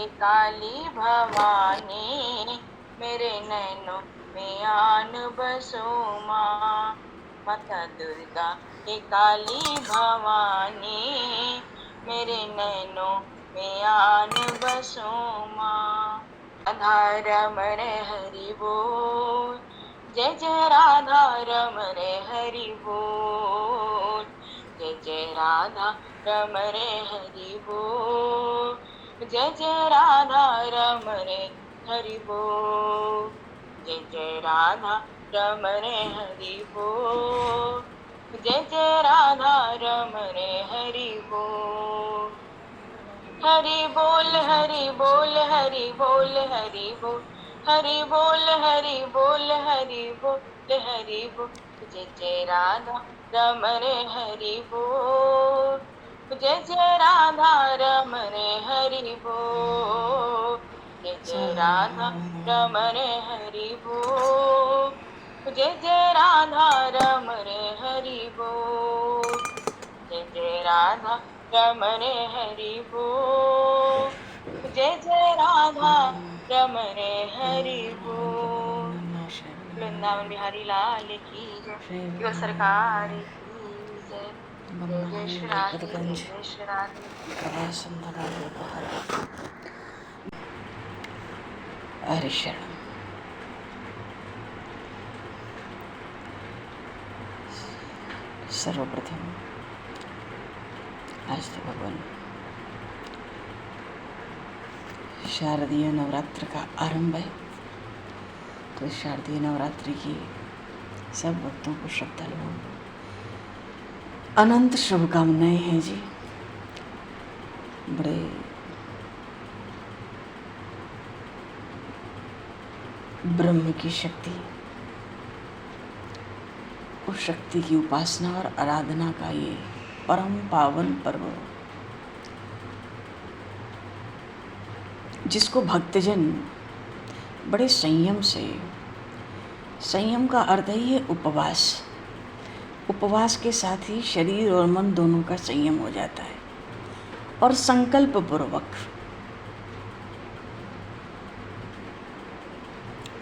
हे काली भवानी, मेरे नैनों में आन बसो माँ। माता दुर्गा हे काली भवानी, मेरे नैनों में आन बसो माँ। राधा रमण हरि बोल, जय जय राधा रमण हरि बोल, जय जय राधा रमण हरि बोल, जय जय राधा रमण हरि बोल, जय जय राधा रमण हरि बोल, जय जय राधा रमण हरि बोल। हरि बोल हरि बोल हरि बोल हरि बोल, हरि बोल हरि बोल हरि बोल हरि बोल, जय जय राधा रमण हरि बोल, जय जय राधा रमण हरि बोल, जय जय राधा रमण हरि बोल, जय जय राधा रमण हरि बोल, जय जय राधा रमण हरि बोल, जय जय राधा रमण हरि बोल। वृंदावन बिहारी लाल की जय, युवा सरकार की जय। जय जय श्री राधे, जय जय श्री राधे। हरि शरण। सर्वप्रथम आज तो भगवान शारदीय नवरात्र का आरंभ है, तो इस शारदीय नवरात्रि की सब भक्तों को, श्रद्धालुओं को अनंत शुभकामनाएं हैं जी। बड़े ब्रह्म की शक्ति, उस शक्ति की उपासना और आराधना का ये परम पावन पर्व, जिसको भक्तजन बड़े संयम से, संयम का अर्थ है ये उपवास, उपवास के साथ ही शरीर और मन दोनों का संयम हो जाता है, और संकल्प पूर्वक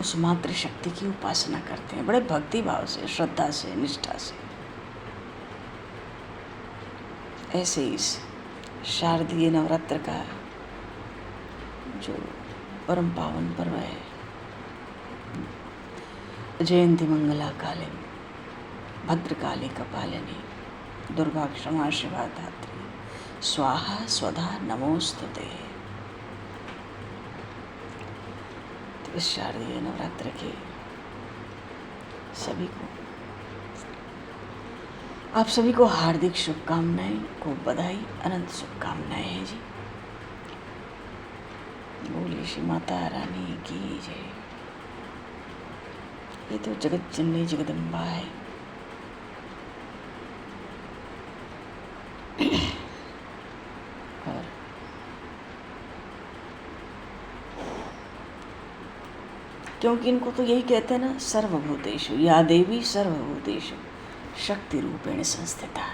उस मातृ शक्ति की उपासना करते हैं, बड़े भक्ति भाव से, श्रद्धा से, निष्ठा से। ऐसे इस शारदीय नवरात्र का जो परम पावन पर्व है, जयंती मंगला काले भद्रकाली कपालिनी दुर्गा क्षमा शिवा धात्री स्वाहा स्वधा नमोस्तुते। तो इस शारदीय नवरात्र के सभी को, आप सभी को हार्दिक शुभकामनाएं, को बधाई, अनंत शुभकामनाएं हैं जी। बोलिए श्री माता रानी की जय। ये तो जगत जननी जगदम्बा है, और क्योंकि इनको तो यही कहते हैं ना, सर्वभूतेषु या देवी सर्वभूतेषु शक्ति रूपेण संस्थिता।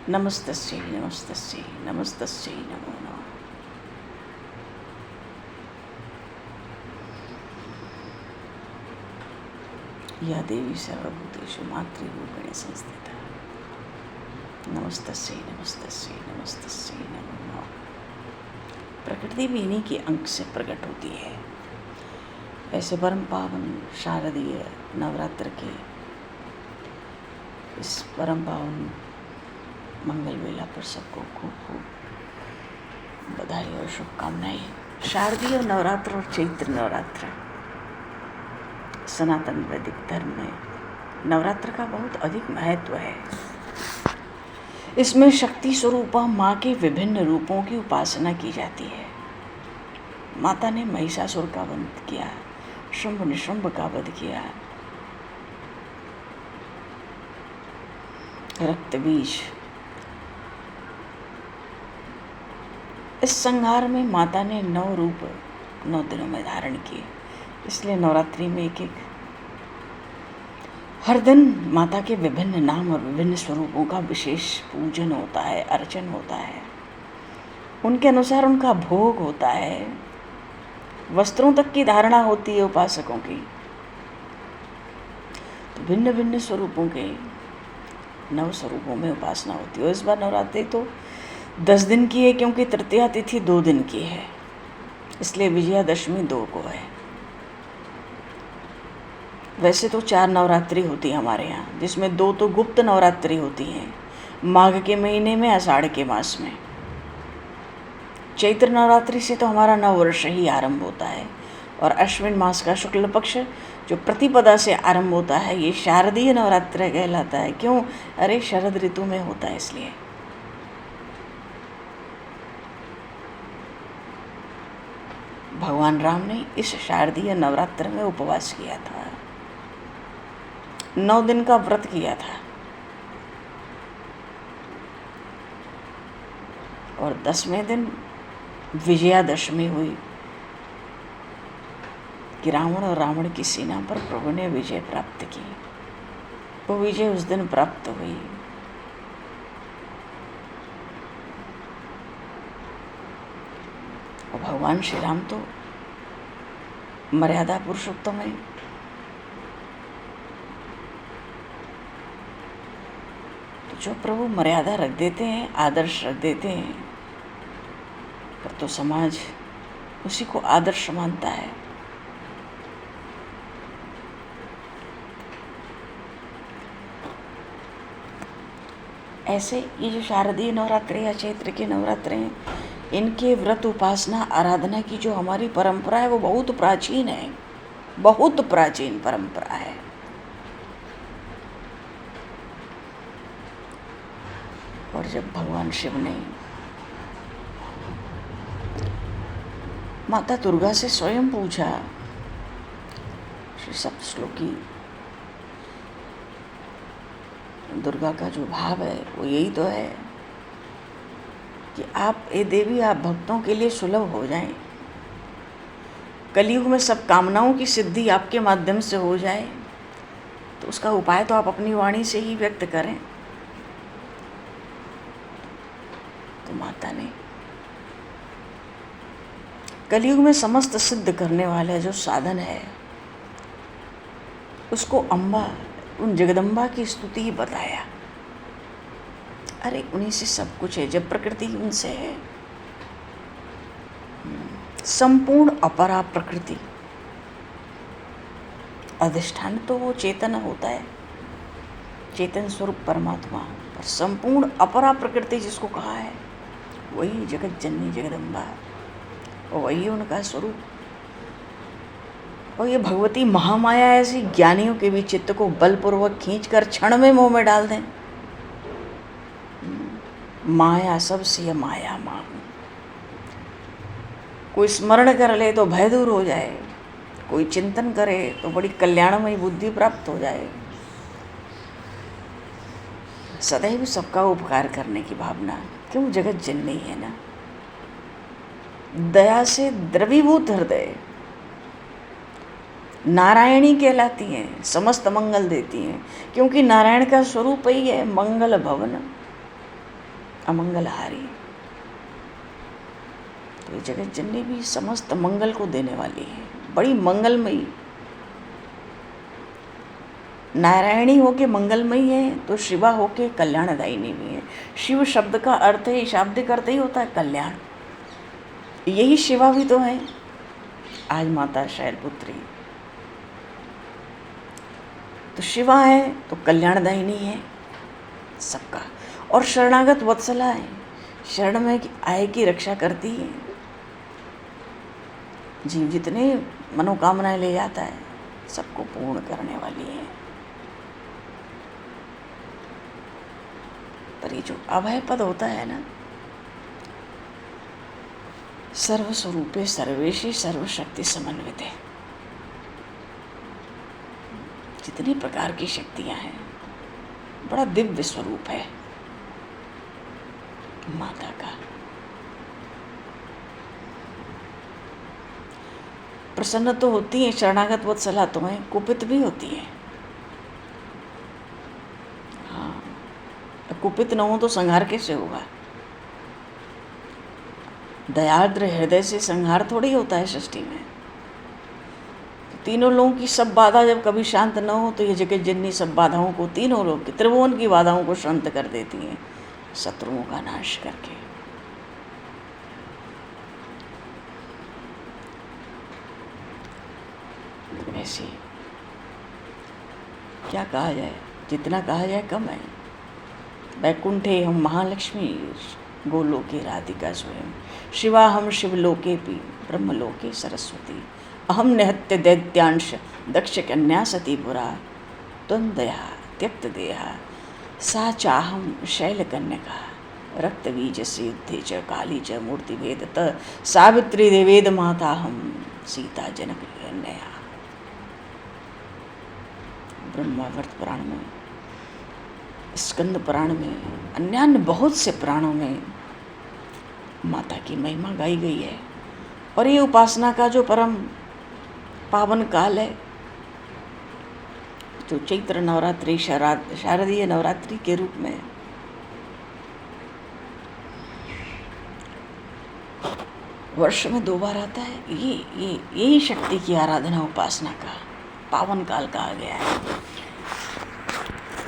नमस्तस्यै नमस्तस्यै नमस्तस्यै नमो नमः। या देवी सर्वभूतेषु मातृरूपेण संस्थिता। नमस्तस्यै नमस्तस्यै नमस्तस्यै नमो नमः। प्रकृति भी इन्हीं के अंक से प्रकट होती है। ऐसे परम पावन शारदीय नवरात्र के इस परम पावन मंगल वेला पर सबको खूब खूब बधाई और शुभकामनाएं। शारदीय नवरात्र और चैत्र नवरात्र सनातन वैदिक धर्म में नवरात्र का बहुत अधिक महत्व है। इसमें शक्ति स्वरूपा माँ के विभिन्न रूपों की उपासना की जाती है। माता ने महिषासुर का वध किया, शुंभ निशुंभ का वध किया, रक्त बीज। इस संहार में माता ने 9 रूप 9 दिनों में धारण किए। इसलिए नवरात्रि में एक एक हर दिन माता के विभिन्न नाम और विभिन्न स्वरूपों का विशेष पूजन होता है, अर्चन होता है। उनके अनुसार उनका भोग होता है, वस्त्रों तक की धारणा होती है उपासकों की। तो भिन्न भिन्न स्वरूपों के 9 स्वरूपों में उपासना होती है। और इस बार नवरात्रि तो 10 दिन की है, क्योंकि तृतीया तिथि 2 दिन की है, इसलिए विजयादशमी 2 को है। वैसे तो 4 नवरात्रि होती है हमारे यहाँ, जिसमें 2 तो गुप्त नवरात्रि होती हैं, माघ के महीने में, आषाढ़ के मास में। चैत्र नवरात्रि से तो हमारा नववर्ष ही आरंभ होता है, और अश्विन मास का शुक्ल पक्ष जो प्रतिपदा से आरंभ होता है, ये शारदीय नवरात्र कहलाता है। क्यों? अरे शरद ऋतु में होता है, इसलिए। भगवान राम ने इस शारदीय नवरात्र में उपवास किया था, 9 दिन का व्रत किया था, और 10वें दिन विजयादशमी हुई कि रावण और रावण की सेना पर प्रभु ने विजय प्राप्त की। वो विजय उस दिन प्राप्त हुई। और भगवान श्री राम तो मर्यादा पुरुषोत्तम है। तो जो प्रभु मर्यादा रख देते हैं, आदर्श रख देते हैं, पर तो समाज उसी को आदर्श मानता है। ऐसे ये जो शारदीय नवरात्र या चैत्र के नवरात्र हैं, इनके व्रत, उपासना, आराधना की जो हमारी परंपरा है, वो बहुत प्राचीन है, बहुत प्राचीन परंपरा है। और जब भगवान शिव ने माता दुर्गा से स्वयं पूछा, श्री सप्तश्लोकी दुर्गा का जो भाव है वो यही तो है कि आप, ए देवी, आप भक्तों के लिए सुलभ हो जाएं, कलयुग में सब कामनाओं की सिद्धि आपके माध्यम से हो जाए, तो उसका उपाय तो आप अपनी वाणी से ही व्यक्त करें। तो माता ने कलयुग में समस्त सिद्ध करने वाला जो साधन है, उसको अम्बा, उन जगदम्बा की स्तुति ही बताया। अरे उन्हीं से सब कुछ है, जब प्रकृति उनसे है, संपूर्ण अपरा प्रकृति, अधिष्ठान तो वो चेतन होता है, चेतन स्वरूप परमात्मा, पर संपूर्ण अपरा प्रकृति जिसको कहा है, वही जगत जननी जगदम्बा, और वही उनका स्वरूप। और ये भगवती महामाया ऐसी ज्ञानियों के भी चित्त को बलपूर्वक खींचकर क्षण में मोह में डाल दें। माया सबसे माया माँ, कोई स्मरण कर ले तो भय दूर हो जाए, कोई चिंतन करे तो बड़ी कल्याणमयी बुद्धि प्राप्त हो जाए। सदैव सबका उपकार करने की भावना, क्यों? जगत जननी है ना, दया से द्रवीभूत हृदय, नारायणी कहलाती हैं, समस्त मंगल देती हैं, क्योंकि नारायण का स्वरूप ही है मंगल भवन, अमंगलहारी। तो ये जगत जननी भी समस्त मंगल को देने वाली है, बड़ी मंगलमयी। नारायणी होके मंगलमयी है, तो शिवा होके कल्याणदायिनी भी है। शिव शब्द का अर्थ ही, शाब्दिक अर्थ ही होता है कल्याण। यही शिवा भी तो है आज माता शैलपुत्री। तो शिवा है तो कल्याणदायिनी है सबका, और शरणागत वत्सला है, शरण में आए की रक्षा करती है। जीव जितने मनोकामनाएं ले जाता है, सबको पूर्ण करने वाली है। पर ये जो अभय पद होता है ना, सर्वस्वरूपे सर्वेशे सर्वशक्ति समन्विते, जितनी प्रकार की शक्तियां हैं, बड़ा दिव्य स्वरूप है माता का। प्रसन्न तो होती है, शरणागत वत्सला तो है, कुपित भी होती है। हाँ, कुपित न हो तो संहार कैसे होगा? दयाद्र हृदय से संहार थोड़ी होता है सृष्टि में। तीनों लोगों की सब बाधा जब कभी शांत न हो तो ये जगत जननी सब बाधाओं को, तीनों लोग की त्रिभुवन की बाधाओं को शांत कर देती हैं शत्रुओं का नाश करके। ऐसे क्या कहा जाए, जितना कहा जाए कम है। वैकुंठे हम महालक्ष्मी, गोलोके राधिका स्वयं, शिवा हम शिवलोके ब्रह्मलोके सरस्वती, अहम निहत्य दैत्यांश दक्ष कन्या सती पुरा, द्वंदया त्यक्त देहा सा चाहम शैल कन्यका, रक्त बीज से युद्धे च काली च मूर्ति भेद त सावित्री देवेद माता हम सीता जनक नया। ब्रह्मावर्त पुराण में, स्कंद पुराण में, अन्य बहुत से पुराणों में माता की महिमा गाई गई है। और ये उपासना का जो परम पावन काल है, जो चैत्र नवरात्रि शारदीय नवरात्रि के रूप में वर्ष में 2 बार आता है, यही शक्ति की आराधना उपासना का पावन काल कहा गया है।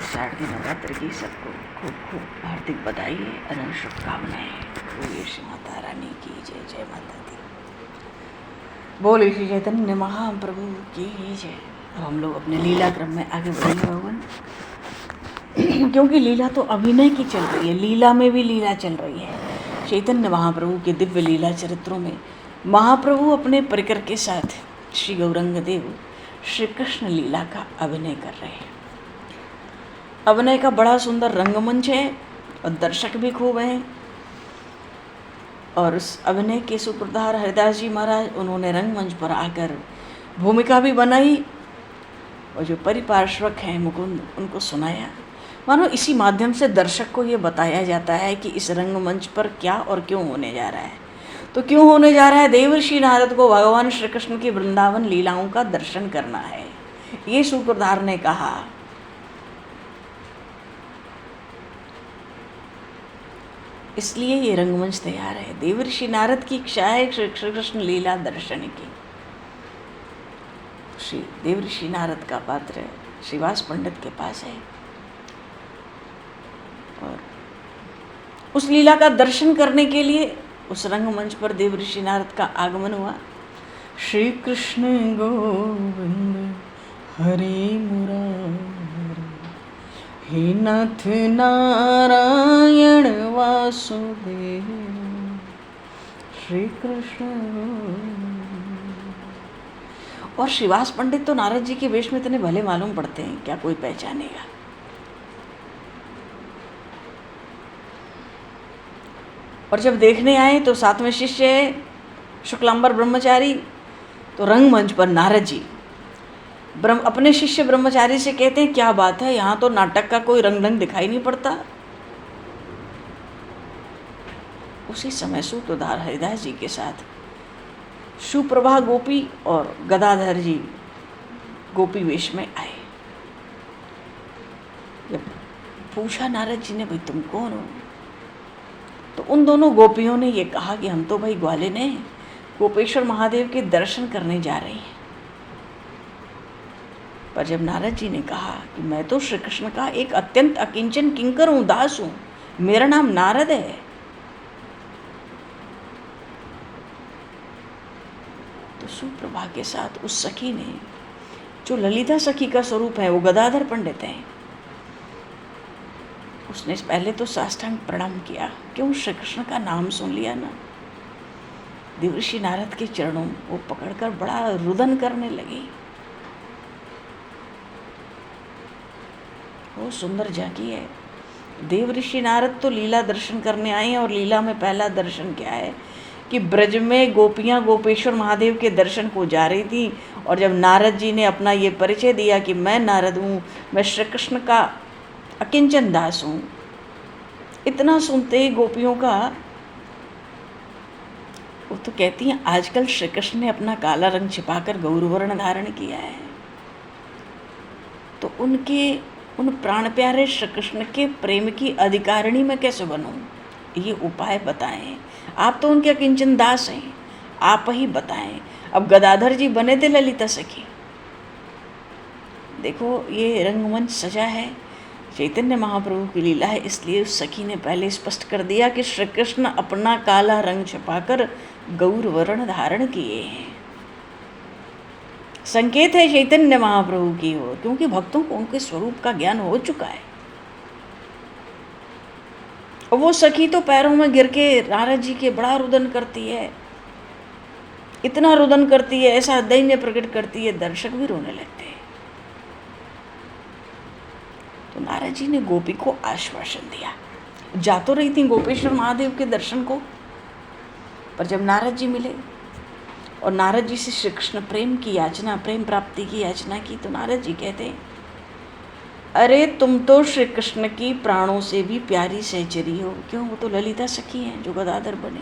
शारदीय नवरात्र की सबको खूब खूब हार्दिक बधाई है, अनंत शुभकामनाएं। बोलिए श्री माता रानी की जय। जय माता दी। बोलिए श्री चैतन्य महाप्रभु की जय। अब हम लोग अपने लीला क्रम में आगे बढ़ेंगे भगवान, क्योंकि लीला तो अभिनय की चल रही है, लीला में भी लीला चल रही है। चैतन्य महाप्रभु के दिव्य लीला चरित्रों में महाप्रभु अपने परिकर के साथ श्री गौरंग देव श्री कृष्ण लीला का अभिनय कर रहे हैं। अभिनय का बड़ा सुंदर रंगमंच है और दर्शक भी खूब हैं। और उस अभिनय के सूत्रधार हरिदास जी महाराज, उन्होंने रंगमंच पर आकर भूमिका भी बनाई और जो परिपार्श्वक हैं मुकुंद, उनको सुनाया। मानो इसी माध्यम से दर्शक को ये बताया जाता है कि इस रंगमंच पर क्या और क्यों होने जा रहा है। तो क्यों होने जा रहा है? देवर्षि नारद को भगवान श्री कृष्ण की वृंदावन लीलाओं का दर्शन करना है, ये सूत्रधार ने कहा। इसलिए ये रंगमंच तैयार है। देवर्षि नारद की इच्छा है श्री कृष्ण लीला दर्शन की। श्री देवर्षि नारद का पात्र श्रीवास पंडित के पास है और उस लीला का दर्शन करने के लिए उस रंगमंच पर देवर्षि नारद का आगमन हुआ। श्री कृष्ण गोविंद हरे मुरारी, हे नाथ नारायण वासुदेव, श्री कृष्ण। और श्रीवास पंडित तो नारद जी के वेश में इतने भले मालूम पड़ते हैं, क्या कोई पहचानेगा। और जब देखने आए तो साथ में शिष्य है शुक्लांबर ब्रह्मचारी। तो रंगमंच पर नारद जी अपने शिष्य ब्रह्मचारी से कहते हैं, क्या बात है, यहाँ तो नाटक का कोई रंग ढंग दिखाई नहीं पड़ता। उसी समय सूत्रधार हरिदास जी के साथ सुप्रभा गोपी और गदाधर जी गोपी वेश में आए। जब पूछा नारद जी ने, भाई तुम कौन हो? तो उन दोनों गोपियों ने ये कहा कि हम तो भाई ग्वालिन हैं, गोपेश्वर महादेव के दर्शन करने जा रही हैं। पर जब नारद जी ने कहा कि मैं तो श्री कृष्ण का एक अत्यंत अकिंचन किंकर हूँ, दास हूँ, मेरा नाम नारद है, तो सुप्रभा के साथ उस सखी ने, जो ललिता सखी का स्वरूप है, वो गदाधर पंडित हैं, उसने पहले तो साष्टांग प्रणाम किया। क्यों? श्री कृष्ण का नाम सुन लिया ना। देवर्षि नारद के चरणों को पकड़कर बड़ा रुदन करने लगी। वो सुंदर झांकी है। देवर्षि नारद तो लीला दर्शन करने आए हैं और लीला में पहला दर्शन क्या है कि ब्रज में गोपियां गोपेश्वर महादेव के दर्शन को जा रही थी। और जब नारद जी ने अपना ये परिचय दिया कि मैं नारद हूँ, मैं श्री कृष्ण का अकिंचन दास हूँ, इतना सुनते ही गोपियों का, वो तो कहती हैं आजकल श्री कृष्ण ने अपना काला रंग छिपाकर गौरवर्ण धारण किया है, तो उनके उन प्राण प्यारे श्री कृष्ण के प्रेम की अधिकारिणी मैं कैसे बनूं? ये उपाय बताएं। आप तो उनके अकिंचन दास हैं, आप ही बताएं। अब गदाधर जी बने थे ललिता सखी। देखो ये रंगमंच सजा है, चैतन्य महाप्रभु की लीला है, इसलिए उस सखी ने पहले स्पष्ट कर दिया कि श्री कृष्ण अपना काला रंग छुपाकर गौर वर्ण धारण किए हैं। संकेत है चैतन्य महाप्रभु की ओर, क्योंकि भक्तों को उनके स्वरूप का ज्ञान हो चुका है। और वो सखी तो पैरों में गिर के नारद जी के बड़ा रुदन करती है, इतना रुदन करती है, ऐसा दैन्य प्रकट करती है, दर्शक भी रोने लगते हैं। तो नारद जी ने गोपी को आश्वासन दिया। जा तो रही थी गोपेश्वर महादेव के दर्शन को, पर जब नारद जी मिले और नारद जी से श्री कृष्ण प्रेम की याचना, प्रेम प्राप्ति की याचना की, तो नारद जी कहते हैं, अरे तुम तो श्री कृष्ण की प्राणों से भी प्यारी सहचरी हो। क्यों? वो तो ललिता सखी हैं जो गदाधर बने।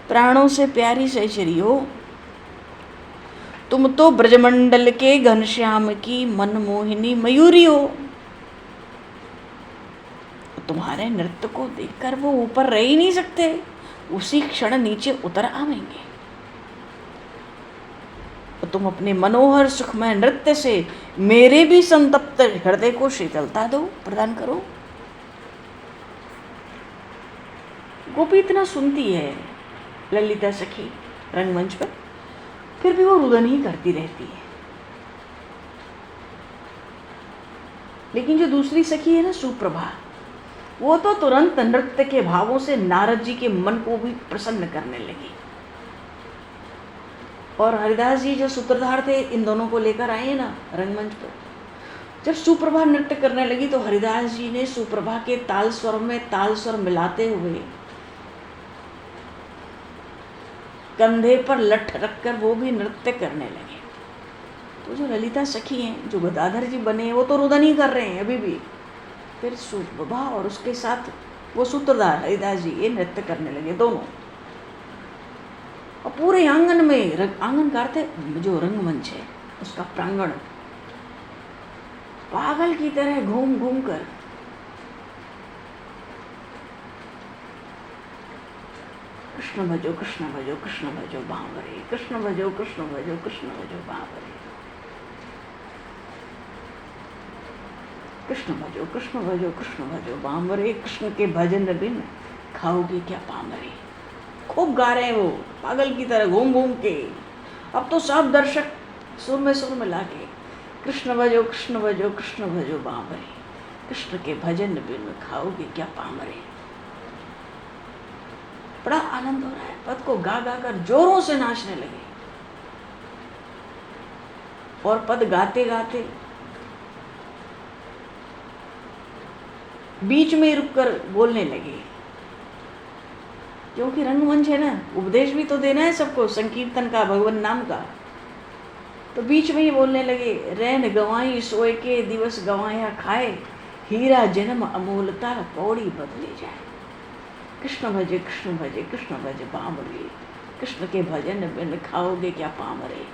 प्राणों से प्यारी सहचरी हो तुम, तो ब्रजमंडल के घनश्याम की मनमोहिनी मयूरी हो। तुम्हारे नृत्य को देखकर वो ऊपर रह ही नहीं सकते, उसी क्षण नीचे उतर आवेंगे। तुम अपने मनोहर सुखमय नृत्य से मेरे भी संतप्त हृदय को शीतलता दो, प्रदान करो। गोपी इतना सुनती है ललिता सखी रंगमंच पर, फिर भी वो रुदन ही करती रहती है। लेकिन जो दूसरी सखी है ना सुप्रभा, वो तो तुरंत नृत्य के भावों से नारद जी के मन को भी प्रसन्न करने लगी। और हरिदास जी जो सूत्रधार थे, इन दोनों को लेकर आए ना रंगमंच पर, जब सुप्रभा नृत्य करने लगी तो हरिदास जी ने सुप्रभा के ताल स्वर में ताल स्वर मिलाते हुए कंधे पर लठ रखकर वो भी नृत्य करने लगे। तो जो ललिता सखी हैं, जो गदाधर जी बने हैं, वो तो रुदन ही कर रहे हैं अभी भी। फिर सुप्रभा और उसके साथ वो सूत्रधार हरिदास जी ये नृत्य करने लगे दोनों। और पूरे आंगन में, आंगन का अर्थ है जो रंगमंच है उसका प्रांगण, पागल की तरह घूम घूम कर कृष्ण भजो कृष्ण भजो कृष्ण भजो बांवरे, कृष्ण भजो कृष्ण भजो कृष्ण भजो बांवरे, कृष्ण भजो कृष्ण भजो कृष्ण भजो बांवरे, कृष्ण के भजन बिन खाओगे क्या पामरे। खूब गा रहे हैं वो पागल की तरह घूम घूम के। अब तो सब दर्शक सुर में लाके कृष्ण भजो कृष्ण भजो कृष्ण भजो बांवरे, कृष्ण के भजन बिन खाओगे क्या पामरे। बड़ा आनंद हो रहा है, पद को गा गा कर जोरों से नाचने लगे। और पद गाते गाते बीच में रुककर बोलने लगे, क्योंकि रंगमंच है ना, उपदेश भी तो देना है सबको, संकीर्तन का, भगवान नाम का। तो बीच में ही बोलने लगे, रैन गवाई सोए के दिवस गवाया खाए, हीरा जन्म अमूलता कौड़ी बदले जाए। कृष्ण भजे कृष्ण भजे बांवरे, कृष्ण के भजन बिन खाओगे क्या पामरे।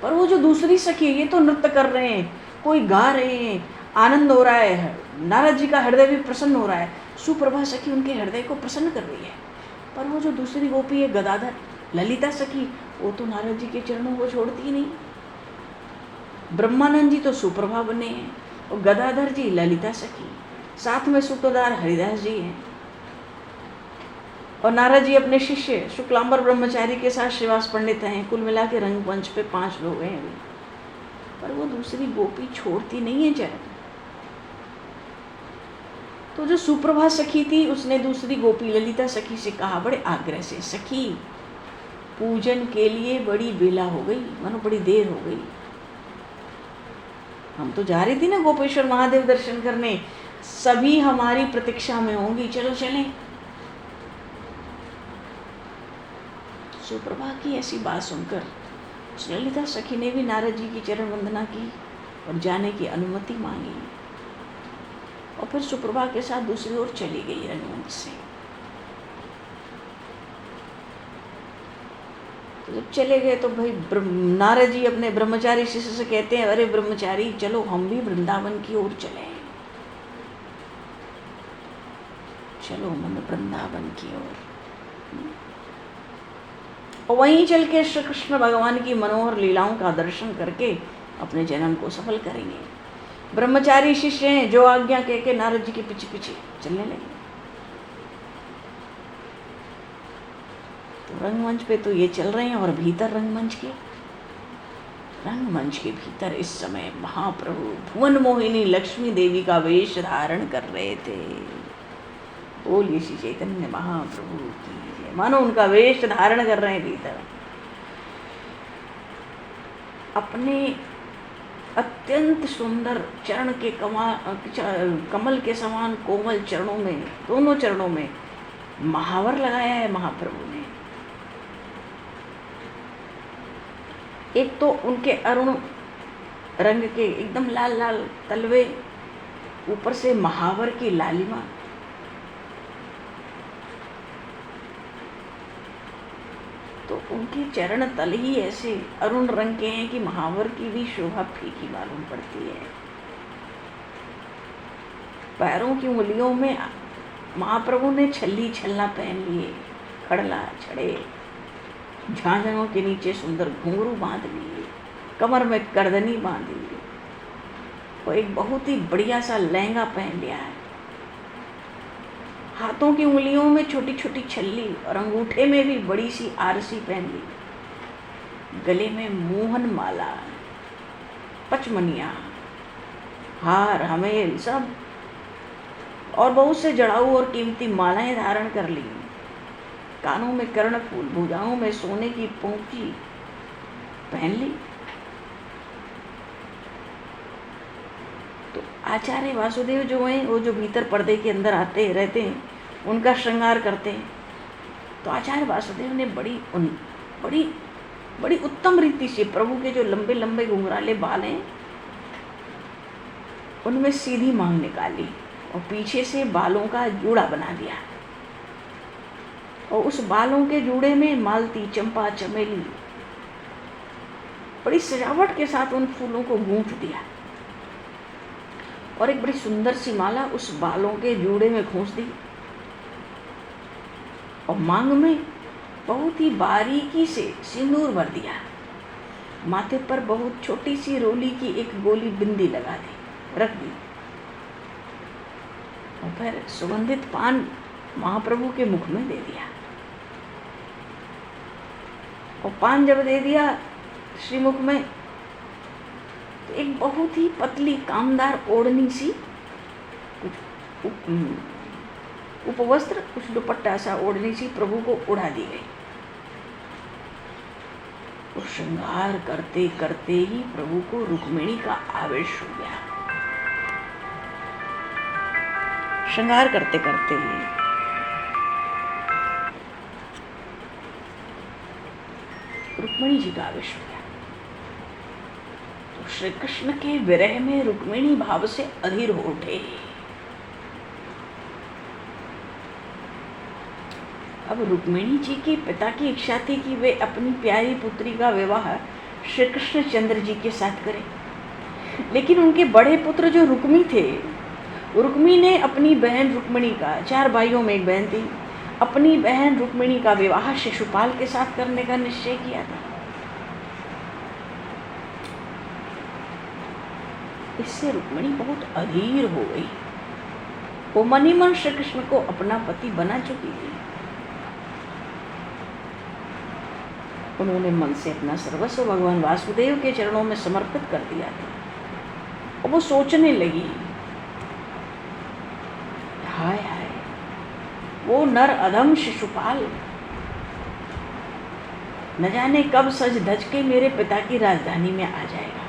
पर वो जो दूसरी सखी, ये तो नृत्य कर रहे हैं, कोई गा रहे हैं, आनंद हो रहा है, नारद जी का हृदय भी प्रसन्न हो रहा है, सुप्रभा सखी उनके हृदय को प्रसन्न कर रही है। पर वो जो दूसरी गोपी है गदाधर ललिता सखी, वो तो नारद जी के चरणों को छोड़ती ही नहीं। ब्रह्मानंद जी तो सुप्रभा बने हैं और गदाधर जी ललिता सखी, साथ में सूत्रधार हरिदास जी हैं। और नारद जी अपने शिष्य शुक्लांबर ब्रह्मचारी के साथ श्रीवास पंडित हैं। कुल मिला के रंगमंच पे 5 लोग हैं अभी। पर वो दूसरी गोपी छोड़ती नहीं है चरण। तो जो सुप्रभा सखी थी, उसने दूसरी गोपी ललिता सखी से कहा बड़े आग्रह से, सखी पूजन के लिए बड़ी बेला हो गई, मानो बड़ी देर हो गई। हम तो जा रही थी ना गोपेश्वर महादेव दर्शन करने, सभी हमारी प्रतीक्षा में होंगी, चलो चलें। सुप्रभा की ऐसी बात सुनकर उस ललिता सखी ने भी नारद जी की चरण वंदना की और जाने की अनुमति मांगी। और फिर सुप्रभा के साथ दूसरी ओर चली गई रंगमंच से। तो जब चले गए तो भाई नारद जी अपने ब्रह्मचारी शिष्य से कहते हैं, अरे ब्रह्मचारी चलो हम भी वृंदावन की ओर चले। चलो मन वृंदावन की ओर। और वहीं चल के श्री कृष्ण भगवान की मनोहर लीलाओं का दर्शन करके अपने जन्म को सफल करेंगे। ब्रह्मचारी शिष्य हैं, जो आज्ञा कह के नारद जी के पीछे पीछे चलने लगे। तो रंगमंच पे तो ये चल रहे हैं, और भीतर रंगमंच के भीतर इस समय महाप्रभु भुवन मोहिनी लक्ष्मी देवी का वेश धारण कर रहे थे। बोलिए श्री चैतन्य महाप्रभु की जय। मानो उनका वेश धारण कर रहे हैं भीतर। अपने अत्यंत सुंदर चरण के कमल के समान कोमल चरणों में, दोनों चरणों में महावर लगाया है महाप्रभु ने। एक तो उनके अरुण रंग के एकदम लाल लाल तलवे, ऊपर से महावर की लालिमा। तो उनके चरण तल ही ऐसे अरुण रंग के हैं कि महावर की भी शोभा फीकी मालूम पड़ती है। पैरों की उंगलियों में महाप्रभु ने छल्ली छल्ला पहन लिए, खड़ला छड़े, झांझरों के नीचे सुंदर घुंघरू बांध लिए, कमर में करदनी बांध ली, और एक बहुत ही बढ़िया सा लहंगा पहन लिया है। हाथों की उंगलियों में छोटी छोटी छल्ली और अंगूठे में भी बड़ी सी आरसी पहन ली। गले में मोहन माला, पचमनिया, हार हमेल सब, और बहुत से जड़ाऊ और कीमती मालाएं धारण कर ली। कानों में कर्णफूल, भुजाओं में सोने की पोंकी पहन ली। तो आचार्य वासुदेव जो हैं, वो जो भीतर पर्दे के अंदर आते रहते हैं, उनका श्रृंगार करते हैं। तो आचार्य वासुदेव ने बड़ी उत्तम रीति से प्रभु के जो लंबे लंबे घुंघराले बाल हैं, उनमें सीधी मांग निकाली और पीछे से बालों का जूड़ा बना दिया, और उस बालों के जूड़े में मालती, चंपा, चमेली बड़ी सजावट के साथ उन फूलों को गूंथ दिया, और एक बड़ी सुंदर सी माला उस बालों के जूड़े में खोस दी, और मांग में बहुत ही बारीकी से सिंदूर भर दिया। माथे पर बहुत छोटी सी रोली की एक गोली बिंदी लगा दी, रख दी, और फिर सुगंधित पान महाप्रभु के मुख में दे दिया। और पान जब दे दिया श्रीमुख में, तो एक बहुत ही पतली कामदार ओढ़नी सी, कुछ उपवस्त्र, कुछ दुपट्टा सा ओढ़नी सी प्रभु को उड़ा दी गई। और श्रृंगार करते करते ही प्रभु को रुक्मिणी का आवेश हो गया। श्रृंगार करते करते रुक्मिणी जी का आवेश हो गया। तो श्री कृष्ण के विरह में रुक्मिणी भाव से अधीर हो उठे। अब रुक्मिणी जी के पिता की इच्छा थी कि वे अपनी प्यारी पुत्री का विवाह श्री कृष्ण चंद्र जी के साथ करें, लेकिन उनके बड़े पुत्र जो रुक्मी थे, रुक्मी ने अपनी बहन रुक्मिणी का, 4 भाइयों में एक बहन थी, अपनी बहन रुक्मिणी का विवाह शिशुपाल के साथ करने का निश्चय किया था। इससे रुक्मिणी बहुत अधीर हो गई। वो मन ही मन श्री कृष्ण को अपना पति बना चुकी थी। उन्होंने मन से अपना सर्वस्व भगवान वासुदेव के चरणों में समर्पित कर दिया था। और वो सोचने लगी, हाय हाय, वो नर अधम शिशुपाल न जाने कब सज धज के मेरे पिता की राजधानी में आ जाएगा।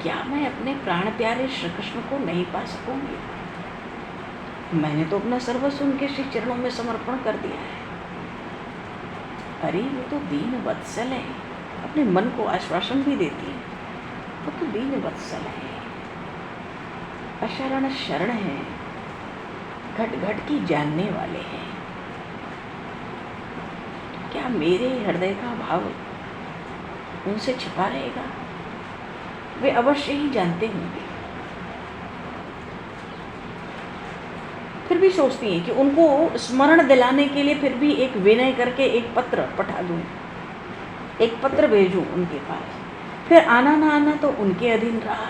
क्या मैं अपने प्राण प्यारे श्री कृष्ण को नहीं पा सकूंगी? मैंने तो अपना सर्वस्व उनके श्री चरणों में समर्पण कर दिया है। अरे वो तो दीन वत्सल है, अपने मन को आश्वासन भी देती है। वो तो दीन वत्सल है, अशरण शरण है, घट घट की जानने वाले हैं। क्या मेरे हृदय का भाव उनसे छिपा रहेगा? वे अवश्य ही जानते होंगे। फिर भी सोचती हैं कि उनको स्मरण दिलाने के लिए फिर भी एक विनय करके एक पत्र पठा दूँ, एक पत्र भेजूँ उनके पास। फिर आना ना आना तो उनके अधीन रहा।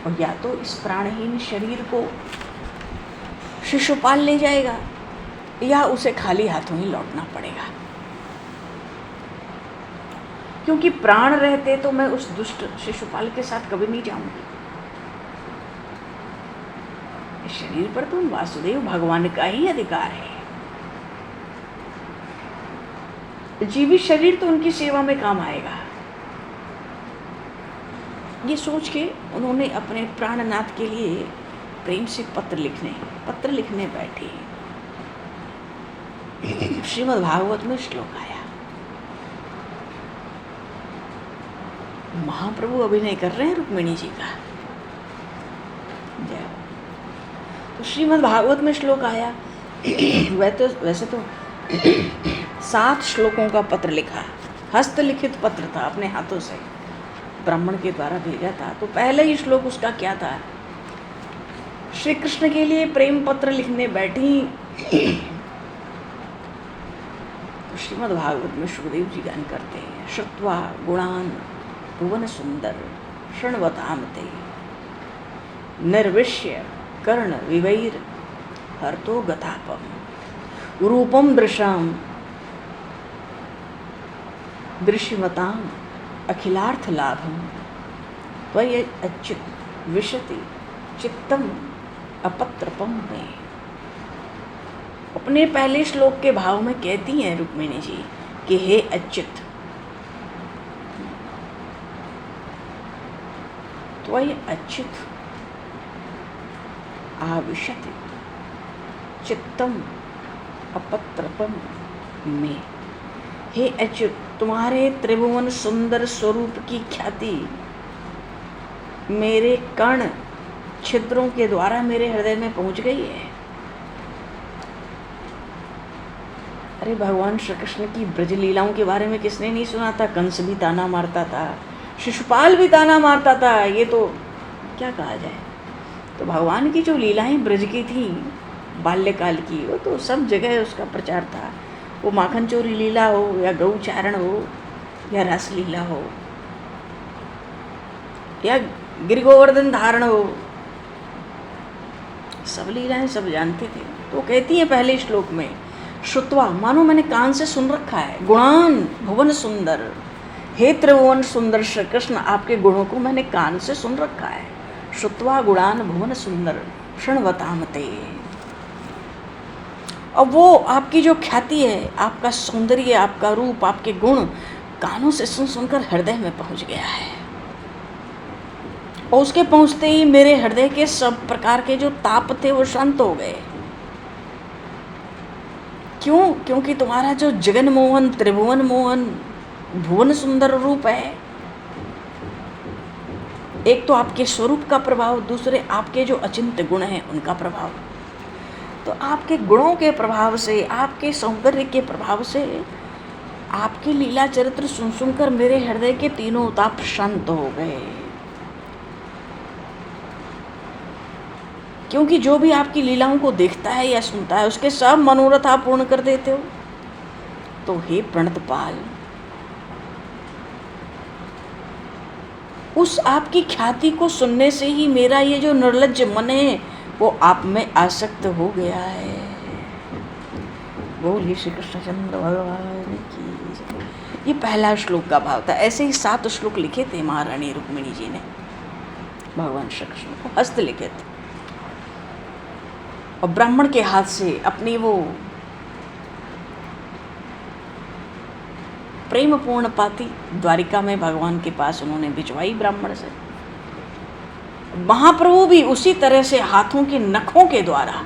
और या तो इस प्राणहीन शरीर को शिशुपाल ले जाएगा या उसे खाली हाथों ही लौटना पड़ेगा। क्योंकि प्राण रहते तो मैं उस दुष्ट शिशुपाल के साथ कभी नहीं जाऊंगी। इस शरीर पर तो वासुदेव भगवान का ही अधिकार है। जीवित शरीर तो उनकी सेवा में काम आएगा। ये सोच के उन्होंने अपने प्राणनाथ के लिए प्रेम से पत्र लिखने बैठे। श्रीमद् भागवत में श्लोक आया, महाप्रभु अभिनय कर रहे हैं रुक्मिणी जी का। तो श्रीमद् भागवत में श्लोक आया। वैसे तो 7 श्लोकों का पत्र लिखा, हस्तलिखित पत्र था, अपने हाथों से ब्राह्मण के द्वारा भेजा था। तो पहले ही श्लोक उसका क्या था, श्री कृष्ण के लिए प्रेम पत्र लिखने बैठी। तो श्रीमद् भागवत में सुखदेव जी गान करते हैं, श्रुत्वा गुणान भुवन सुंदर शृण्वताम ते निर्विश्य कर्ण विवैर हर्तो गतापम रूपम दृश्यमताम अखिलार्थ लाभम त्वयि अच्युत विशति चित्तम अपत्रपम में। अपने पहले श्लोक के भाव में कहती हैं रुक्मिणी जी कि हे अच्युत, त्वयि अच्युत आविशति चित्तम अपत्रपम में। हे अच्युत, तुम्हारे त्रिभुवन सुंदर स्वरूप की ख्याति मेरे कर्ण छिद्रों के द्वारा मेरे हृदय में पहुंच गई है। अरे भगवान श्री कृष्ण की ब्रज लीलाओं के बारे में किसने नहीं सुना था? कंस भी ताना मारता था, शिशुपाल भी ताना मारता था। ये तो क्या कहा जाए। तो भगवान की जो लीलाएं ब्रज की थी बाल्यकाल की, वो तो सब जगह उसका प्रचार था। वो माखन चोरी लीला हो या गौचारण हो या रस लीला हो या गिरगोवर्धन धारण हो, सब लीलाएं सब जानते थे। तो कहती है पहले श्लोक में, श्रुत्वा, मानो मैंने कान से सुन रखा है, गुणान भुवन सुंदर, हे त्रिभुवन सुंदर श्री कृष्ण, आपके गुणों को मैंने कान से सुन रखा है। श्रुत्वा गुणान भुवन सुंदर शृण्वताम ते। अब वो आपकी जो ख्याति है, आपका सौंदर्य, आपका रूप, आपके गुण कानों से सुन सुनकर हृदय में पहुंच गया है। और उसके पहुंचते ही मेरे हृदय के सब प्रकार के जो ताप थे वो शांत हो गए। क्यों? क्योंकि तुम्हारा जो जगन मोहन, त्रिभुवन मोहन, भुवन सुंदर रूप है, एक तो आपके स्वरूप का प्रभाव, दूसरे आपके जो अचिंत्य गुण हैं उनका प्रभाव। तो आपके गुणों के प्रभाव से, आपके सौंदर्य के प्रभाव से, आपकी लीला चरित्र सुन सुनकर मेरे हृदय के तीनों ताप शांत हो गए। क्योंकि जो भी आपकी लीलाओं को देखता है या सुनता है, उसके सब मनोरथ आप पूर्ण कर देते हो। तो हे प्रणतपाल, उस आपकी ख्याति को सुनने से ही मेरा ये जो निर्लज्ज मन है वो आप में आसक्त हो गया है। बोलिए श्री कृष्णचंद्र भगवान की। ये पहला श्लोक का भाव था। ऐसे ही 7 श्लोक लिखे थे महारानी रुक्मिणी जी ने भगवान श्री कृष्ण को, हस्तलिखित, और ब्राह्मण के हाथ से अपनी वो प्रेम पूर्ण पाती द्वारिका में भगवान के पास उन्होंने भिजवाई ब्राह्मण से। महाप्रभु भी उसी तरह से हाथों के नखों के द्वारा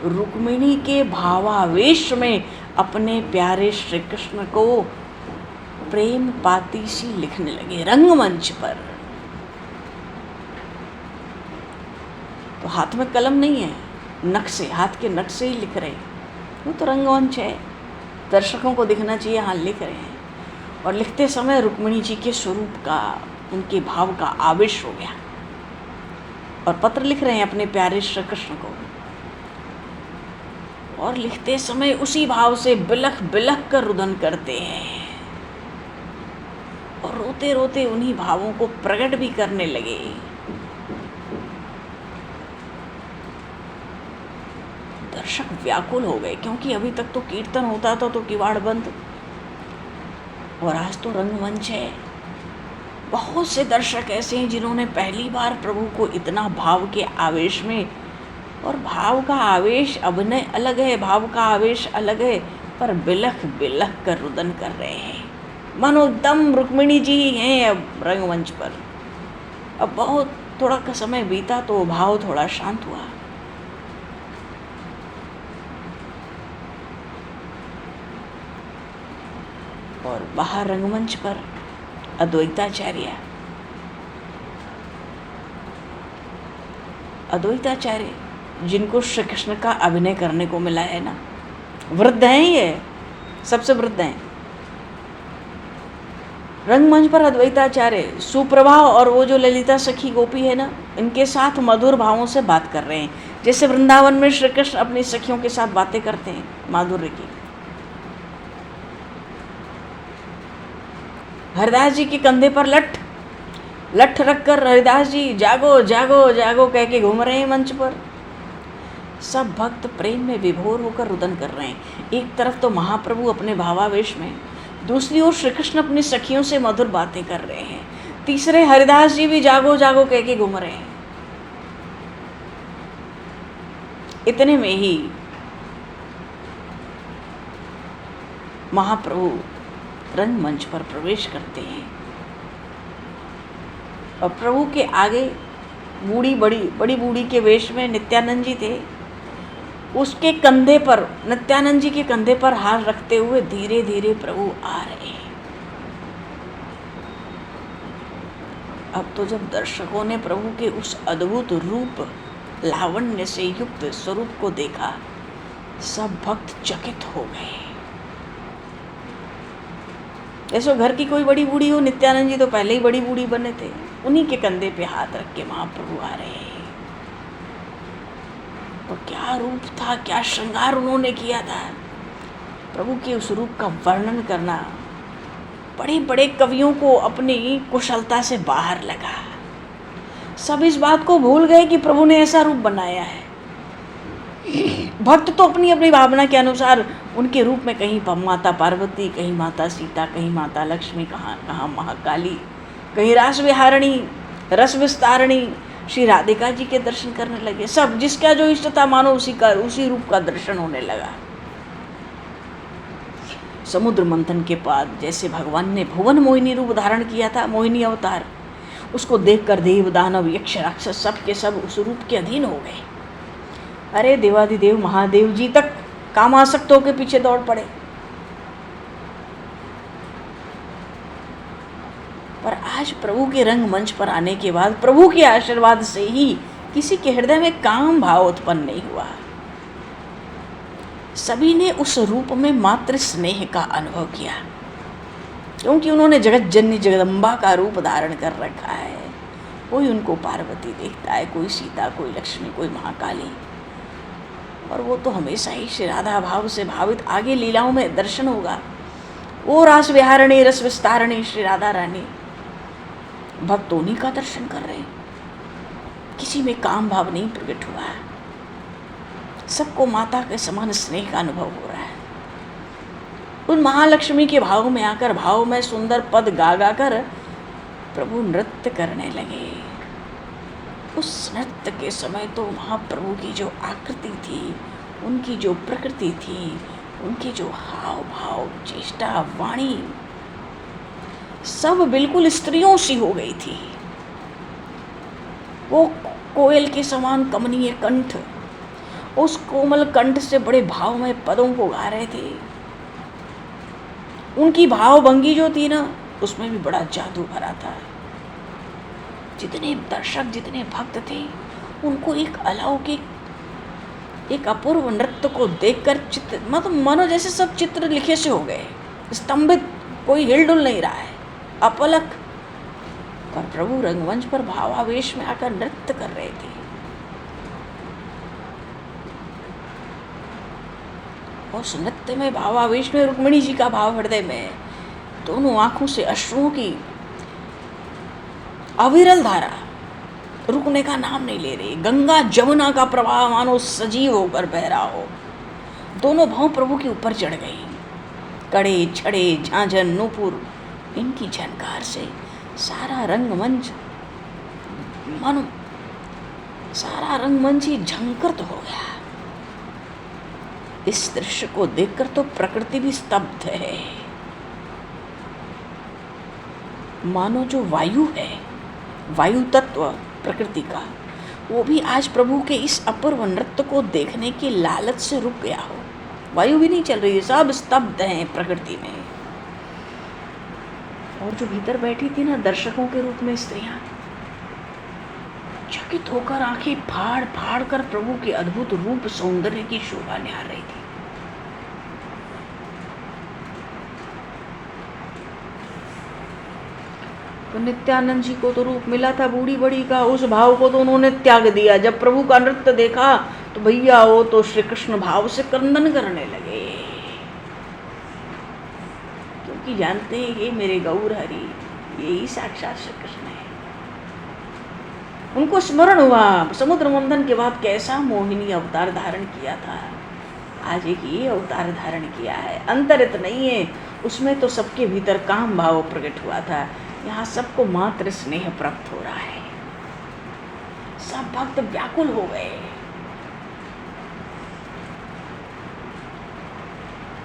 रुक्मिणी के भावावेश में अपने प्यारे श्री कृष्ण को प्रेम पाती सी लिखने लगे रंगमंच पर। तो हाथ में कलम नहीं है, नख से, हाथ के नख से ही लिख रहे हैं। वो तो रंगमंच है, दर्शकों को दिखना चाहिए, हाँ लिख रहे हैं। और लिखते समय रुक्मिणी जी के स्वरूप का, उनके भाव का आवेश हो गया। और पत्र लिख रहे हैं अपने प्यारे श्री कृष्ण को, और लिखते समय उसी भाव से बिलख बिलख कर रुदन करते हैं और रोते रोते उन्हीं भावों को प्रकट भी करने लगे। दर्शक व्याकुल हो गए, क्योंकि अभी तक तो कीर्तन होता था तो किवाड़ बंद, और आज तो रंगमंच है। बहुत से दर्शक ऐसे हैं जिन्होंने पहली बार प्रभु को इतना भाव के आवेश में, और भाव का आवेश अभिनय अलग है, भाव का आवेश अलग है, पर बिलख बिलख कर रुदन कर रहे हैं। मनोदम रुक्मिणी जी ही हैं अब रंगमंच पर। अब बहुत थोड़ा का समय बीता तो भाव थोड़ा शांत हुआ। और बाहर रंगमंच पर अद्वैताचार्य जिनको श्री कृष्ण का अभिनय करने को मिला है ना, वृद्ध हैं, ये सबसे वृद्ध हैं। रंगमंच पर अद्वैताचार्य सुप्रभा और वो जो ललिता सखी गोपी है ना, इनके साथ मधुर भावों से बात कर रहे हैं, जैसे वृंदावन में श्री कृष्ण अपनी सखियों के साथ बातें करते हैं माधुर्य की। हरिदास जी के कंधे पर लठ रखकर हरिदास जी जागो जागो जागो कह के घूम रहे हैं मंच पर। सब भक्त प्रेम में विभोर होकर रुदन कर रहे हैं। एक तरफ तो महाप्रभु अपने भावावेश में, दूसरी ओर श्री कृष्ण अपनी सखियों से मधुर बातें कर रहे हैं, तीसरे हरिदास जी भी जागो जागो कह के घूम रहे हैं। इतने में ही महाप्रभु रंगमंच पर प्रवेश करते हैं और प्रभु के आगे बड़ी बूढ़ी के वेश में नित्यानंद जी थे। उसके कंधे पर, नित्यानंद जी के कंधे पर हाथ रखते हुए धीरे धीरे प्रभु आ रहे हैं। अब तो जब दर्शकों ने प्रभु के उस अद्भुत रूप लावण्य से युक्त स्वरूप को देखा, सब भक्त चकित हो गए। ऐसो घर की कोई बड़ी बूढ़ी हो, नित्यानंद जी तो पहले ही बड़ी बूढ़ी बने थे, उन्हीं के कंधे पे हाथ रख के महाप्रभु आ रहे हैं। तो क्या रूप था, क्या श्रृंगार उन्होंने किया था। प्रभु के उस रूप का वर्णन करना बड़े बड़े कवियों को अपनी कुशलता से बाहर लगा। सब इस बात को भूल गए कि प्रभु ने ऐसा रूप बनाया है। भक्त तो अपनी अपनी भावना के अनुसार उनके रूप में कहीं माता पार्वती, कहीं माता सीता, कहीं माता लक्ष्मी, कहाँ महाकाली, कहीं रास विहारिणी, रस विस्तारिणी श्री राधिका जी के दर्शन करने लगे। सब जिसका जो इष्ट था मानो उसी रूप का दर्शन होने लगा। समुद्र मंथन के बाद जैसे भगवान ने भुवन मोहिनी रूप धारण किया था, मोहिनी अवतार, उसको देखकर देव दानव यक्ष राक्षस सब के सब उस रूप के अधीन हो गए। अरे देवाधिदेव महादेव जी तक कामासक्तों के पीछे दौड़ पड़े। पर आज प्रभु के रंगमंच पर आने के बाद प्रभु के आशीर्वाद से ही किसी के हृदय में काम भाव उत्पन्न नहीं हुआ। सभी ने उस रूप में मात्र स्नेह का अनुभव किया, क्योंकि उन्होंने जगत जननी जगदम्बा का रूप धारण कर रखा है। कोई उनको पार्वती देखता है, कोई सीता, कोई लक्ष्मी, कोई महाकाली, और वो तो हमेशा ही श्री राधा भाव से भावित। आगे लीलाओं में दर्शन होगा, वो रास विहारिणी रस विस्तारिणी श्री राधा रानी। भक्त उन्हीं का दर्शन कर रहे हैं, किसी में काम भाव नहीं प्रकट हुआ है। सबको माता के समान स्नेह का अनुभव हो रहा है। उन महालक्ष्मी के भाव में आकर, भाव में सुंदर पद गा गा कर प्रभु नृत्य करने लगे। उस नृत्य के समय तो महाप्रभु की जो आकृति थी, उनकी जो प्रकृति थी, उनके जो हाव भाव, चेष्टा, वाणी, सब बिल्कुल स्त्रियों सी हो गई थी। वो कोयल के समान कमनीय कंठ, उस कोमल कंठ से बड़े भाव में पदों को गा रहे थे। उनकी भाव भंगी जो थी ना, उसमें भी बड़ा जादू भरा था। जितने दर्शक, जितने भक्त थे, उनको एक अलौकिक, एक अपूर्व नृत्य को देखकर चित्र, मतलब मानो जैसे सब चित्र लिखे से हो गए, स्तंभित, कोई हिलडुल नहीं रहा है, अपलक। पर प्रभु रंगमंच पर भावावेश में आकर नृत्य कर रहे थे। उस नृत्य में, भावावेश में, रुक्मिणी जी का भाव हृदय में, दोनों आंखों से अश्रुओं की अविरल धारा रुकने का नाम नहीं ले रही। गंगा जमुना का प्रवाह मानो सजीव होकर बह रहा हो। दोनों भाव प्रभु के ऊपर चढ़ गई। कड़े, छड़े, झांझर, नूपुर, इनकी झनकार से सारा रंगमंच मानो सारा रंगमंच ही झंकृत हो गया। इस दृश्य को देखकर तो प्रकृति भी स्तब्ध है। मानो जो वायु है, वायु तत्व प्रकृति का, वो भी आज प्रभु के इस अपूर्व नृत्य को देखने की लालच से रुक गया हो। वायु भी नहीं चल रही है, सब स्तब्ध हैं प्रकृति में। और जो भीतर बैठी थी ना दर्शकों के रूप में स्त्रियां, चकित होकर आंखें फाड़ फाड़ कर प्रभु के अद्भुत रूप सौंदर्य की शोभा निहार रही थी। तो नित्यानंद जी को तो रूप मिला था बूढ़ी बड़ी का, उस भाव को तो उन्होंने त्याग दिया। जब प्रभु का नृत्य देखा तो भैया वो तो श्री कृष्ण भाव से क्रंदन करने लगे, क्योंकि जानते हैं ये मेरे गौर हरि, यही साक्षात श्री कृष्ण है। उनको स्मरण हुआ समुद्र मंथन के बाद कैसा मोहिनी अवतार धारण किया था, आज एक ये अवतार धारण किया है। अंतरित नहीं है, उसमें तो सबके भीतर काम भाव प्रकट हुआ था। यहाँ सबको मात्र स्नेह प्राप्त हो रहा है। सब भक्त व्याकुल हो गए,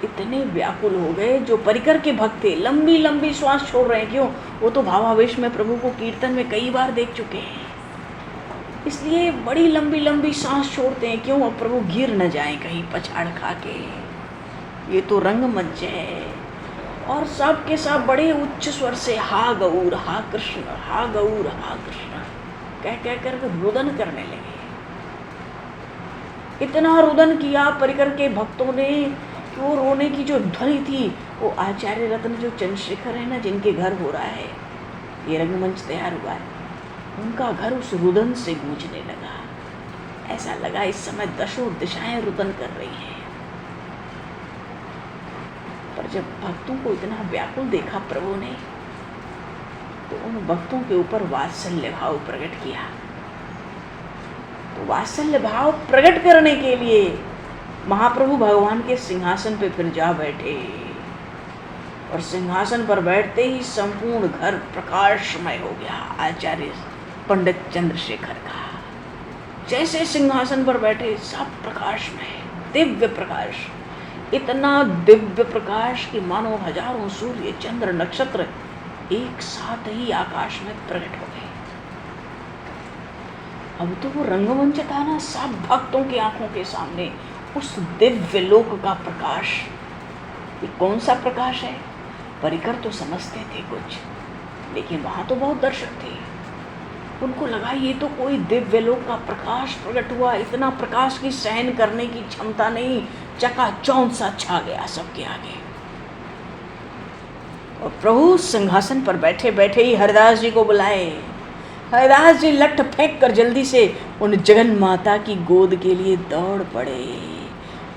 इतने व्याकुल हो गए जो परिकर के भक्त थे, लंबी लंबी श्वास छोड़ रहे हैं। क्यों? वो तो भावावेश में प्रभु को कीर्तन में कई बार देख चुके हैं, इसलिए बड़ी लंबी लंबी सांस छोड़ते हैं। क्यों? अब प्रभु गिर न जाए कहीं पछाड़ खा के। ये तो रंगमंच है। और सब के सब बड़े उच्च स्वर से हा गौर, हा कृष्ण, हा गौर, हा कृष्ण कह कह कर रुदन करने लगे। इतना रुदन किया परिकर के भक्तों ने कि वो रोने की जो ध्वनि थी, वो आचार्य रत्न जो चंद्रशेखर है ना, जिनके घर हो रहा है ये रंगमंच तैयार हुआ है, उनका घर उस रुदन से गूंजने लगा। ऐसा लगा इस समय दशों दिशाएं रुदन कर रही हैं। पर जब भक्तों को इतना व्याकुल देखा प्रभु ने, तो उन भक्तों के ऊपर वात्सल्य भाव प्रकट किया। तो वात्सल्य भाव प्रकट करने के लिए महाप्रभु भगवान के सिंहासन पे फिर जा बैठे, और सिंहासन पर बैठते ही संपूर्ण घर प्रकाशमय हो गया। आचार्य पंडित चंद्रशेखर का जैसे सिंहासन पर बैठे सब प्रकाशमय, दिव्य प्रकाश, इतना दिव्य प्रकाश कि मानो हजारों सूर्य चंद्र नक्षत्र एक साथ ही आकाश में प्रकट हो गए। अब तो वो रंगमंच था ना, सब भक्तों की आंखों के सामने उस दिव्य लोक का प्रकाश। ये कौन सा प्रकाश है? परिकर तो समझते थे कुछ, लेकिन वहां तो बहुत दर्शक थे। उनको लगा ये तो कोई दिव्य लोक का प्रकाश प्रकट हुआ। इतना प्रकाश की सहन करने की क्षमता नहीं, चकाचौंध सा छा गया सबके आगे। और प्रभु सिंहासन पर बैठे बैठे ही हरिदास जी को बुलाए। हरिदास जी लठ फेंक कर जल्दी से उन जगन माता की गोद के लिए दौड़ पड़े।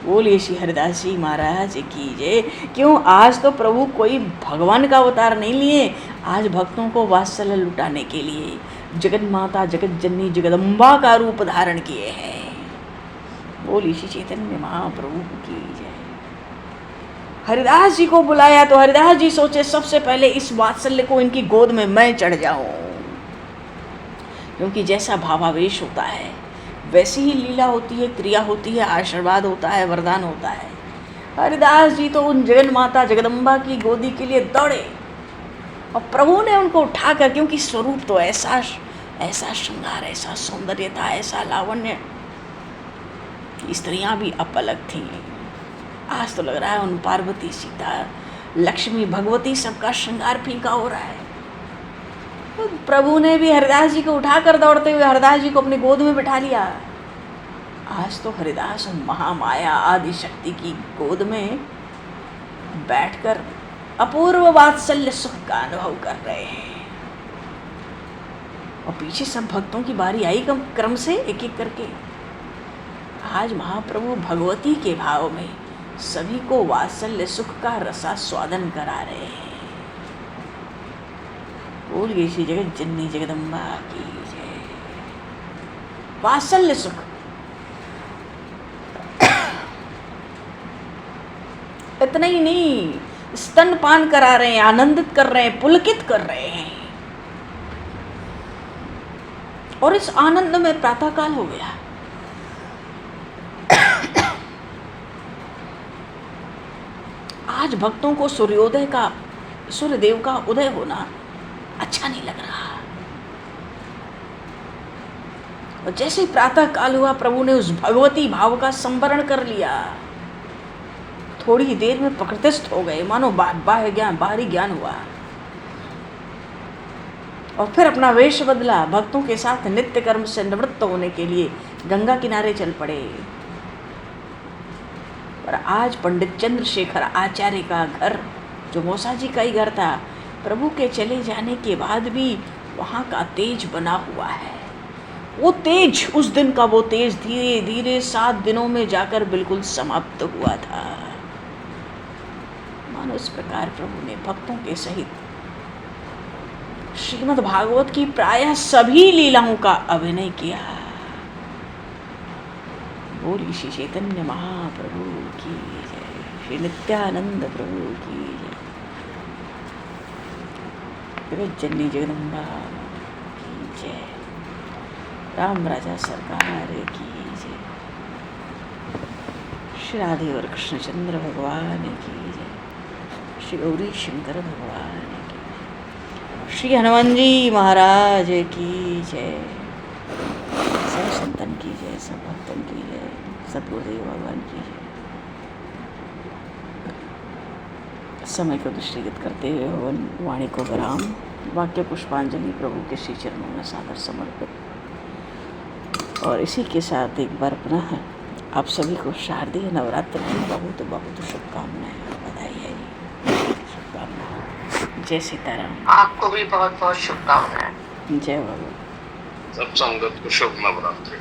बोलिए श्री हरिदास जी महाराज की जय। क्यों? आज तो प्रभु कोई भगवान का अवतार नहीं लिए, आज भक्तों को वात्सल्य लुटाने के लिए जगत माता, जगत जननी, जगदम्बा का रूप धारण किए हैं। बोलिए श्री चैतन्य महाप्रभु की जय। हरिदास जी को बुलाया तो हरिदास जी सोचे सबसे पहले इस वात्सल्य को इनकी गोद में मैं चढ़ जाऊं, क्योंकि जैसा भावावेश होता है वैसी ही लीला होती है, क्रिया होती है, आशीर्वाद होता है, वरदान होता है। हरिदास जी तो उन जगन माता जगदम्बा की गोदी के लिए दौड़े, और प्रभु ने उनको उठाकर, क्योंकि स्वरूप तो ऐसा श्रृंगार, ऐसा सौंदर्य था, ऐसा लावण्य, स्त्रियां भी अपलक थीं। आज तो लग रहा है उन पार्वती, सीता, लक्ष्मी, भगवती सबका श्रृंगार फीका हो रहा है। तो प्रभु ने भी हरिदास जी को उठाकर दौड़ते हुए हरिदास जी को अपनी गोद में बिठा लिया। आज तो हरिदास महामाया आदि शक्ति की गोद में बैठकर अपूर्व वात्सल्य सुख का अनुभव कर रहे हैं। और पीछे सब भक्तों की बारी आई क्रम से एक एक करके। आज महाप्रभु भगवती के भाव में सभी को वात्सल्य सुख का रसास्वादन करा रहे हैं। बोलिए श्री जगत जननी जगदम्बा की जय। वात्सल्य सुख, इतना ही नहीं, स्तनपान करा रहे हैं, आनंदित कर रहे हैं, पुलकित कर रहे हैं। और इस आनंद में प्रातःकाल हो गया। आज भक्तों को सूर्यदेव का उदय होना अच्छा नहीं लग रहा। और जैसे ही प्रातः काल हुआ, प्रभु ने उस भगवती भाव का संवरण कर लिया। थोड़ी ही देर में प्रकृतिस्थ हो गए, मानो बाहरी ज्ञान हुआ। और फिर अपना वेश बदला, भक्तों के साथ नित्य कर्म से निवृत्त होने के लिए गंगा किनारे चल पड़े। पर आज पंडित चंद्रशेखर आचार्य का घर, जो मौसा जी का ही घर था, प्रभु के चले जाने के बाद भी वहाँ का तेज बना हुआ है। वो तेज, उस दिन का वो तेज धीरे धीरे 7 दिनों में जाकर बिल्कुल समाप्त हुआ था। मानो इस प्रकार प्रभु ने भक्तों के सहित श्रीमद् भागवत की प्रायः सभी लीलाओं का अभिनय किया। बोली श्री चैतन्य महाप्रभु की जय, श्री नित्यानंद प्रभु की जय, जगत जननी जगदम्बा की जय, राम राजा सरकार की जय, श्री राधे और कृष्णचंद्र भगवान की जय, श्री गौरी शंकर भगवान की जय, श्री हनुमान जी महाराज की जय, सब संतन की जय, सब भक्तन की जय, सतगुरुदेव भगवान की जय। समय को दृष्टिगत करते हुए वाणी को विराम, वाक्य पुष्पांजलि प्रभु के श्री चरणों में सादर समर्पित। और इसी के साथ एक बार पुनः आप सभी को शारदीय नवरात्र की बहुत बहुत शुभकामनाएं और बधाई है जी। शुभकामनाएं। जय सीताराम। आपको भी बहुत बहुत शुभकामनाएं। जय भगवान। सब संगत को शुभ नवरात्रि।